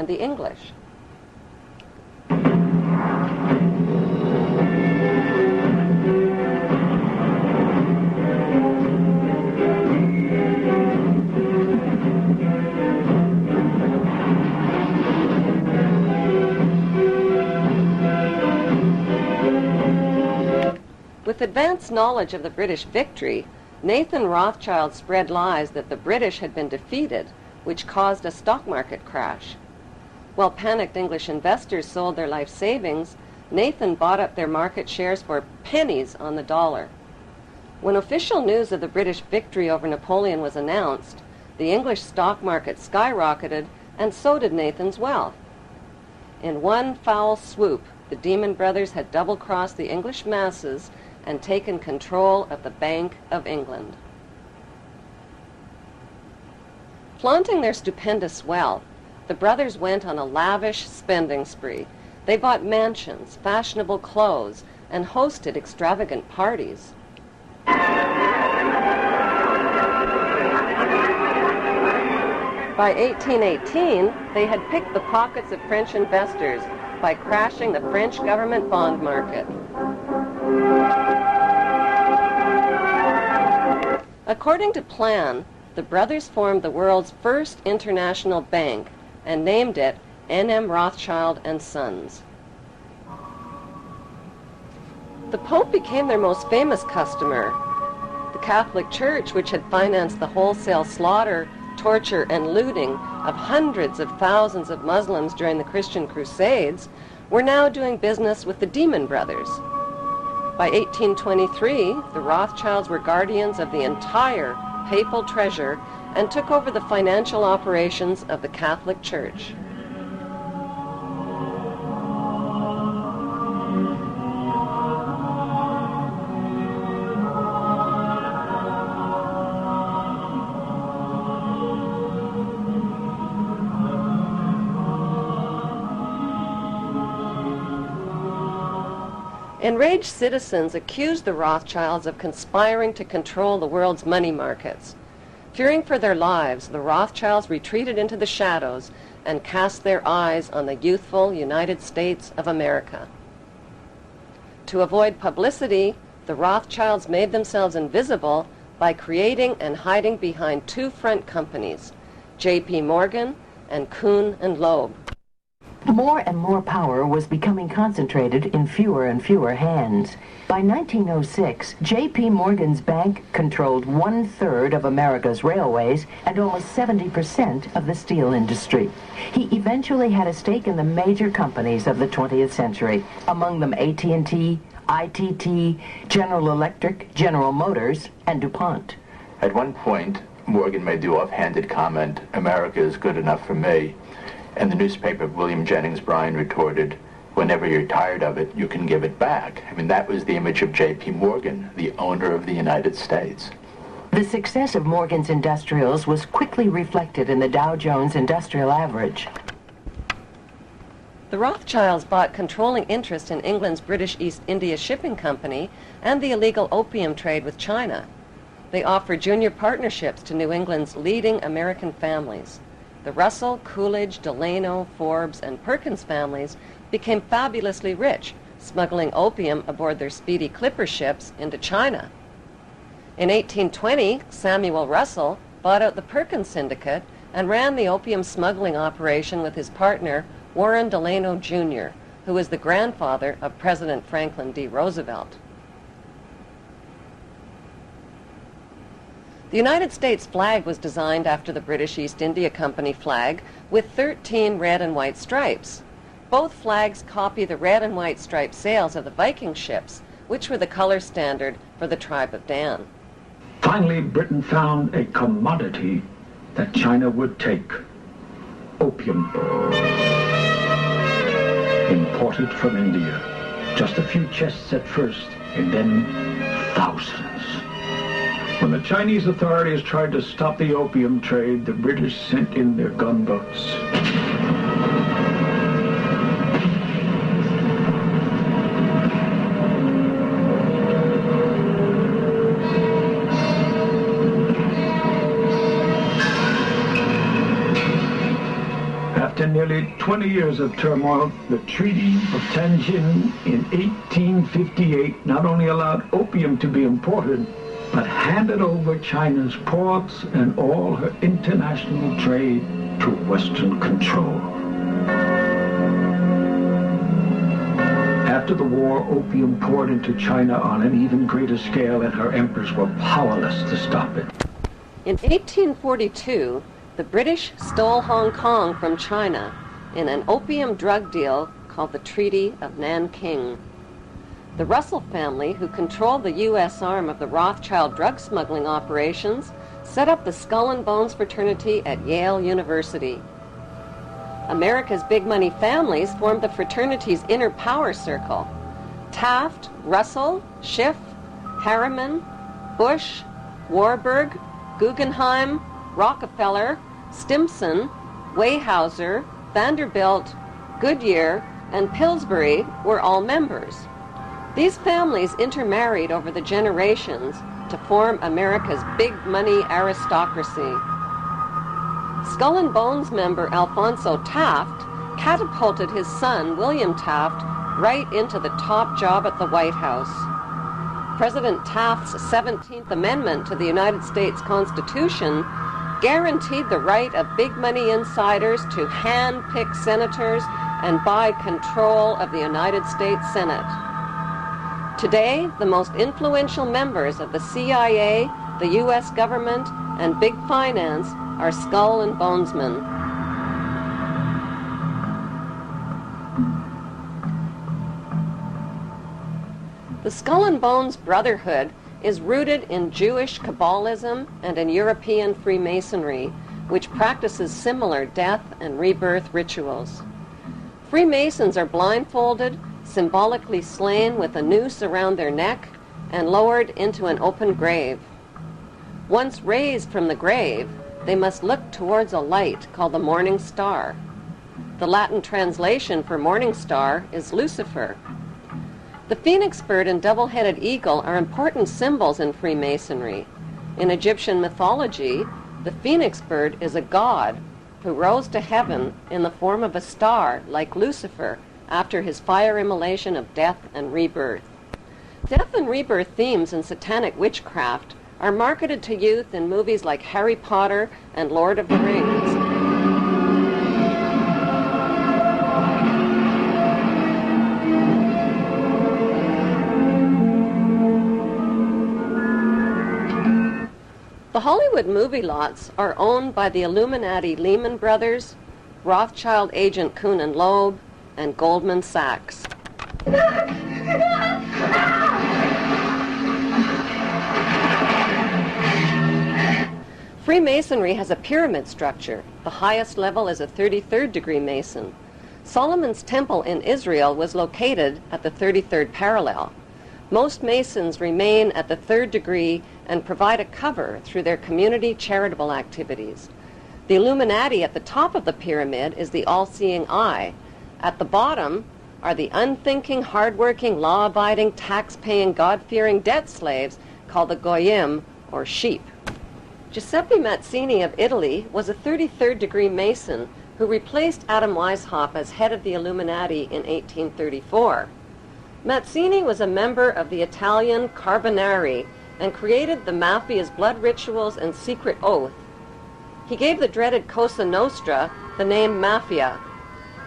and the English. With advanced knowledge of the British victory, Nathan Rothschild spread lies that the British had been defeated, which caused a stock market crash. While panicked English investors sold their life savings, Nathan bought up their market shares for pennies on the dollar. When official news of the British victory over Napoleon was announced, the English stock market skyrocketed, and so did Nathan's wealth. In one foul swoop, the Demon Brothers had double-crossed the English masses and taken control of the Bank of England. Flaunting their stupendous wealth, the brothers went on a lavish spending spree. They bought mansions, fashionable clothes, and hosted extravagant parties. By 1818, they had picked the pockets of French investors by crashing the French government bond market. According to plan, the brothers formed the world's first international bank and named it N.M. Rothschild and Sons. The Pope became their most famous customer. The Catholic Church, which had financed the wholesale slaughter, torture, and looting of hundreds of thousands of Muslims during the Christian Crusades, were now doing business with the Demon Brothers. By 1823, the Rothschilds were guardians of the entire papal treasure and took over the financial operations of the Catholic Church. Enraged citizens accused the Rothschilds of conspiring to control the world's money markets. Fearing for their lives, the Rothschilds retreated into the shadows and cast their eyes on the youthful United States of America. To avoid publicity, the Rothschilds made themselves invisible by creating and hiding behind two front companies, J.P. Morgan and Kuhn and Loeb. More and more power was becoming concentrated in fewer and fewer hands. By 1906, J.P. Morgan's bank controlled 1/3 of America's railways and almost 70% of the steel industry. He eventually had a stake in the major companies of the 20th century, among them AT&T, ITT, General Electric, General Motors, and DuPont. At one point, Morgan made the offhanded comment, "America is good enough for me." And the newspaper of William Jennings Bryan retorted, "Whenever you're tired of it, you can give it back." I mean, that was the image of J.P. Morgan, the owner of the United States. The success of Morgan's industrials was quickly reflected in the Dow Jones Industrial Average. The Rothschilds bought controlling interest in England's British East India Shipping Company and the illegal opium trade with China. They offered junior partnerships to New England's leading American families. The Russell, Coolidge, Delano, Forbes, and Perkins families became fabulously rich, smuggling opium aboard their speedy clipper ships into China. In 1820, Samuel Russell bought out the Perkins Syndicate and ran the opium smuggling operation with his partner, Warren Delano Jr., who was the grandfather of President Franklin D. Roosevelt. The United States flag was designed after the British East India Company flag with 13 red and white stripes. Both flags copy the red and white striped sails of the Viking ships, which were the color standard for the tribe of Dan. Finally, Britain found a commodity that China would take: opium. Imported from India. Just a few chests at first, and then thousands. When the Chinese authorities tried to stop the opium trade, the British sent in their gunboats. After nearly 20 years of turmoil, the Treaty of Tianjin in 1858 not only allowed opium to be imported, but handed over China's ports and all her international trade to Western control. After the war, opium poured into China on an even greater scale, and her emperors were powerless to stop it. In 1842, the British stole Hong Kong from China in an opium drug deal called the Treaty of Nanking. The Russell family, who controlled the U.S. arm of the Rothschild drug smuggling operations, set up the Skull and Bones fraternity at Yale University. America's big money families formed the fraternity's inner power circle. Taft, Russell, Schiff, Harriman, Bush, Warburg, Guggenheim, Rockefeller, Stimson, Weyerhaeuser, Vanderbilt, Goodyear, and Pillsbury were all members. These families intermarried over the generations to form America's big money aristocracy. Skull and Bones member Alphonso Taft catapulted his son, William Taft, right into the top job at the White House. President Taft's 17th Amendment to the United States Constitution guaranteed the right of big money insiders to hand-pick senators and buy control of the United States Senate. Today, the most influential members of the CIA, the U.S. government, and big finance are Skull and Bonesmen. The Skull and Bones Brotherhood is rooted in Jewish Kabbalism and in European Freemasonry, which practices similar death and rebirth rituals. Freemasons are blindfolded, symbolically slain with a noose around their neck, and lowered into an open grave. Once raised from the grave, they must look towards a light called the morning star. The Latin translation for morning star is Lucifer. The phoenix bird and double-headed eagle are important symbols in Freemasonry. In Egyptian mythology, the phoenix bird is a god who rose to heaven in the form of a star like Lucifer after his fire immolation of death and rebirth. Death and rebirth themes in satanic witchcraft are marketed to youth in movies like Harry Potter and Lord of the Rings. The Hollywood movie lots are owned by the Illuminati Lehman Brothers, Rothschild agent Kuhn and Loeb, and Goldman Sachs. Freemasonry has a pyramid structure. The highest level is a 33rd degree Mason. Solomon's Temple in Israel was located at the 33rd parallel. Most Masons remain at the 3rd degree and provide a cover through their community charitable activities. The Illuminati at the top of the pyramid is the all-seeing eye. At the bottom are the unthinking, hardworking, law-abiding, tax-paying, God-fearing debt slaves called the Goyim, or sheep. Giuseppe Mazzini of Italy was a 33rd degree Mason who replaced Adam Weishaupt as head of the Illuminati in 1834. Mazzini was a member of the Italian Carbonari and created the Mafia's blood rituals and secret oath. He gave the dreaded Cosa Nostra the name Mafia.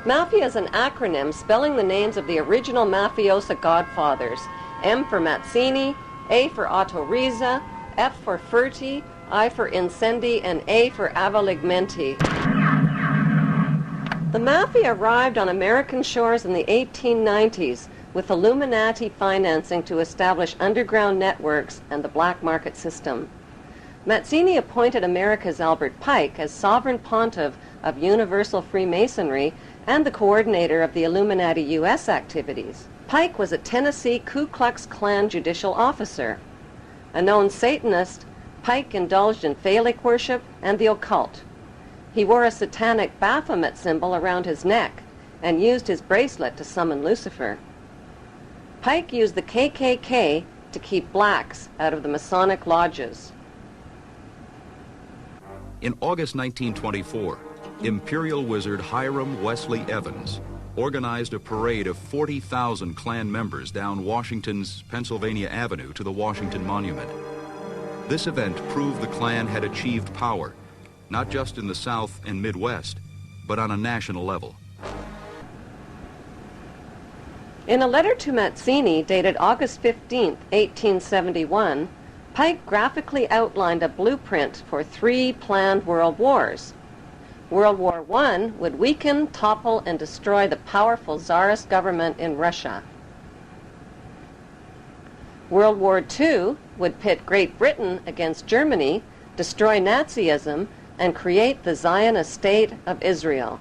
Mafia is an acronym spelling the names of the original mafiosa godfathers: M for Mazzini, A for Otto Riza, F for Ferti, I for Incendi, and A for Avaligmenti. The Mafia arrived on American shores in the 1890s with Illuminati financing to establish underground networks and the black market system. Mazzini appointed America's Albert Pike as sovereign pontiff of Universal Freemasonry and the coordinator of the Illuminati U.S. activities. Pike was a Tennessee Ku Klux Klan judicial officer. A known Satanist, Pike indulged in phallic worship and the occult. He wore a satanic Baphomet symbol around his neck and used his bracelet to summon Lucifer. Pike used the KKK to keep blacks out of the Masonic lodges. In August 1924, Imperial wizard Hiram Wesley Evans organized a parade of 40,000 Klan members down Washington's Pennsylvania Avenue to the Washington Monument. This event proved the Klan had achieved power, not just in the South and Midwest, but on a national level. In a letter to Mazzini dated August 15, 1871, Pike graphically outlined a blueprint for 3 planned world wars. World War I would weaken, topple, and destroy the powerful Tsarist government in Russia. World War II would pit Great Britain against Germany, destroy Nazism, and create the Zionist State of Israel.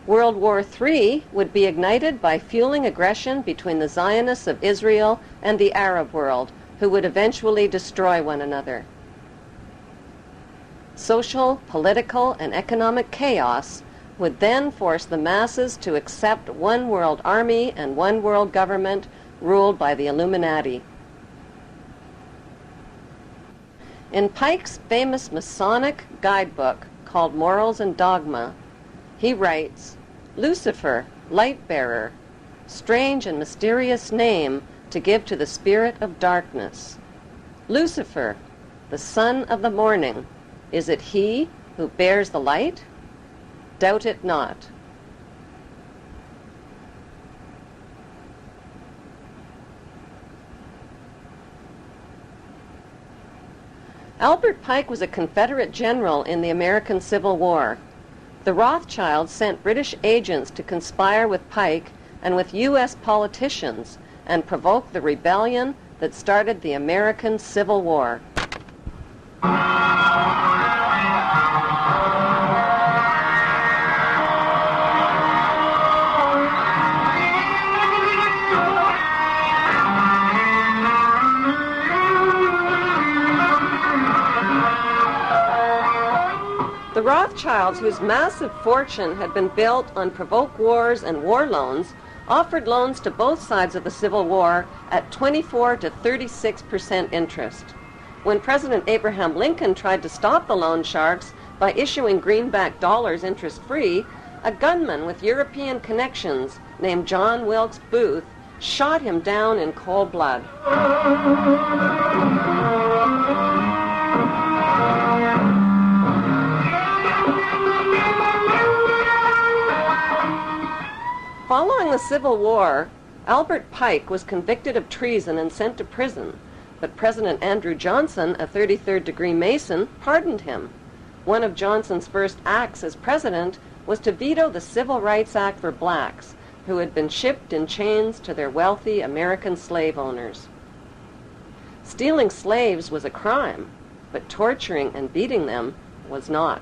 World War III would be ignited by fueling aggression between the Zionists of Israel and the Arab world, who would eventually destroy one another. Social, political, and economic chaos would then force the masses to accept one world army and one world government ruled by the Illuminati. In Pike's famous Masonic guidebook called Morals and Dogma, he writes, "Lucifer, light bearer, strange and mysterious name to give to the spirit of darkness. Lucifer, the son of the morning, is it he who bears the light? Doubt it not." Albert Pike was a Confederate general in the American Civil War. The Rothschilds sent British agents to conspire with Pike and with U.S. politicians and provoke the rebellion that started the American Civil War. The Rothschilds, whose massive fortune had been built on provoked wars and war loans, offered loans to both sides of the Civil War at 24 to 36% interest. When President Abraham Lincoln tried to stop the loan sharks by issuing greenback dollars interest-free, a gunman with European connections named John Wilkes Booth shot him down in cold blood. Following the Civil War, Albert Pike was convicted of treason and sent to prison, but President Andrew Johnson, a 33rd-degree Mason, pardoned him. One of Johnson's first acts as president was to veto the Civil Rights Act for blacks, who had been shipped in chains to their wealthy American slave owners. Stealing slaves was a crime, but torturing and beating them was not.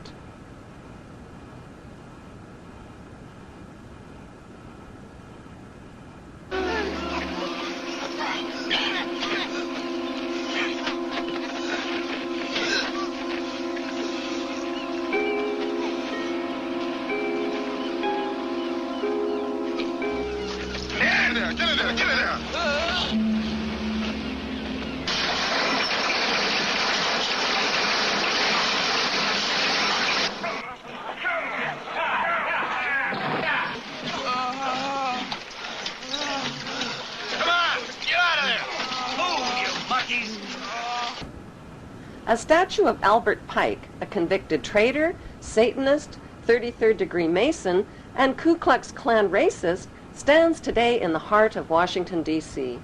A statue of Albert Pike, a convicted traitor, Satanist, 33rd-degree Mason, and Ku Klux Klan racist, stands today in the heart of Washington, D.C.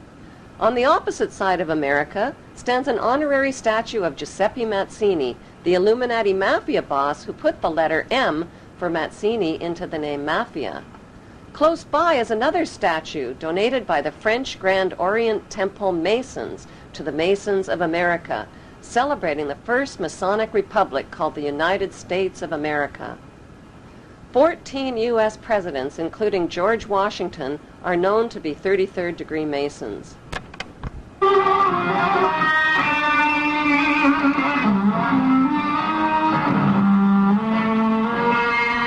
On the opposite side of America stands an honorary statue of Giuseppe Mazzini, the Illuminati mafia boss who put the letter M for Mazzini into the name Mafia. Close by is another statue donated by the French Grand Orient Temple Masons to the Masons of America, celebrating the first Masonic republic called the United States of America. 14 U.S. presidents, including George Washington, are known to be 33rd-degree Masons.